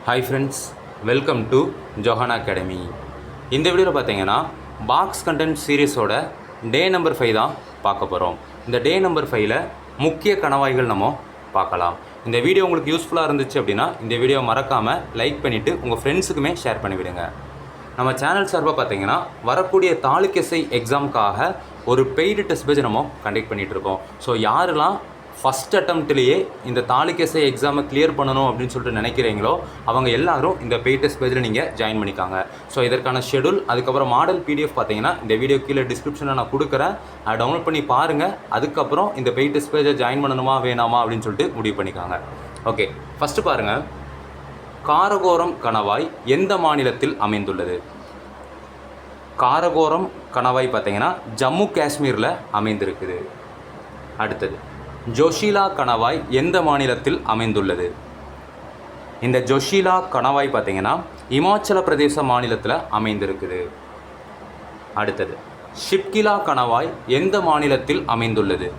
Hi friends, welcome to Johanna academy. இந்த வீடியோவில் பார்த்தீங்கன்னா பாக்ஸ் கண்டென்ட் சீரீஸோட டே நம்பர் 5 தான் பார்க்க போகிறோம். இந்த டே நம்பர் 5ல் முக்கிய கணவாய்கள் நம்ம பார்க்கலாம். இந்த வீடியோ உங்களுக்கு யூஸ்ஃபுல்லாக இருந்துச்சு அப்படின்னா இந்த வீடியோ மறக்காமல் லைக் பண்ணிவிட்டு உங்கள் ஃப்ரெண்ட்ஸுக்குமே ஷேர் பண்ணிவிடுங்க. நம்ம சேனல் சார்பாக பார்த்தீங்கன்னா வரக்கூடிய தாலுக் எக்ஸாமுக்காக ஒரு பெய்டு டெஸ்ட் பேஜ் நம்ம கண்டக்ட் பண்ணிகிட்ருக்கோம். ஸோ யாரெல்லாம் ஃபஸ்ட் அட்டம்ப்ட்லேயே இந்த தாலுக் எக்ஸாமை கிளியர் பண்ணணும் அப்படின்னு சொல்லிட்டு நினைக்கிறீங்களோ அவங்க எல்லாரும் இந்த பெய்ட் டெஸ்ட் பேஜில் நீங்கள் ஜாயின் பண்ணிக்காங்க. ஸோ இதற்கான ஷெடியூல் அதுக்கப்புறம் மாடல் பிடிஎஃப் பார்த்தீங்கன்னா இந்த வீடியோ கீழே டிஸ்கிரிப்ஷனில் நான் கொடுக்குறேன். அதை டவுன்லோட் பண்ணி பாருங்கள். அதுக்கப்புறம் இந்த பெய்ட் டெஸ்ட் பேஜை ஜாயின் பண்ணணுமா வேணாமா அப்படின்னு சொல்லிட்டு முடிவு பண்ணிக்காங்க. ஓகே, ஃபஸ்ட்டு பாருங்கள். காரகோரம் கணவாய் எந்த மாநிலத்தில் அமைந்துள்ளது? காரகோரம் கணவாய் பார்த்தீங்கன்னா ஜம்மு காஷ்மீரில் அமைந்திருக்குது. அடுத்தது, ஜோஷிலா கணவாய் எந்த மாநிலத்தில் அமைந்துள்ளது? இந்த ஜோஷிலா கணவாய் பார்த்தீங்கன்னா இமாச்சல பிரதேச மாநிலத்தில் அமைந்திருக்குது. அடுத்தது, ஷிப்கிலா கணவாய் எந்த மாநிலத்தில் அமைந்துள்ளது?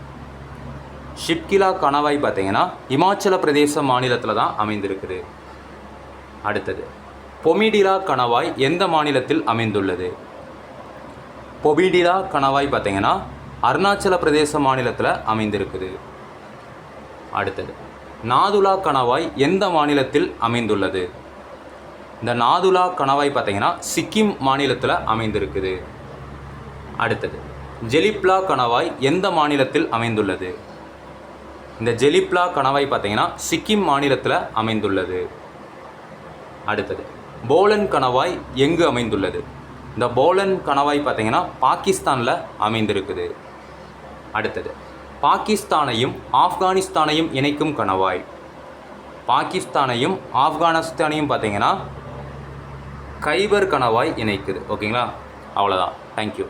ஷிப்கிலா கணவாய் பார்த்தீங்கன்னா இமாச்சல பிரதேச மாநிலத்தில் தான் அமைந்திருக்குது. அடுத்தது, பொமிடிலா கணவாய் எந்த மாநிலத்தில் அமைந்துள்ளது? பொமிடிலா கணவாய் பார்த்தீங்கன்னா அருணாச்சல பிரதேச மாநிலத்தில் அமைந்திருக்குது. அடுத்தது, நாதுலா கணவாய் எந்த மாநிலத்தில் அமைந்துள்ளது? இந்த நாதுலா கணவாய் பார்த்தீங்கன்னா சிக்கிம் மாநிலத்தில் அமைந்திருக்குது. அடுத்தது, ஜெலிப்லா கணவாய் எந்த மாநிலத்தில் அமைந்துள்ளது? இந்த ஜெலிப்லா கணவாய் பார்த்தீங்கன்னா சிக்கிம் மாநிலத்தில் அமைந்துள்ளது. அடுத்தது, போலன் கணவாய் எங்கு அமைந்துள்ளது? இந்த போலன் கணவாய் பார்த்தீங்கன்னா பாகிஸ்தானில் அமைந்திருக்குது. அடுத்தது, பாகிஸ்தானையும் ஆப்கானிஸ்தானையும் இணைக்கும் கணவாய். பாகிஸ்தானையும் ஆப்கானிஸ்தானையும் பார்த்தீங்கன்னா கைபர் கணவாய் இணைக்குது. ஓகேங்களா? அவ்வளோதான். தேங்க்யூ.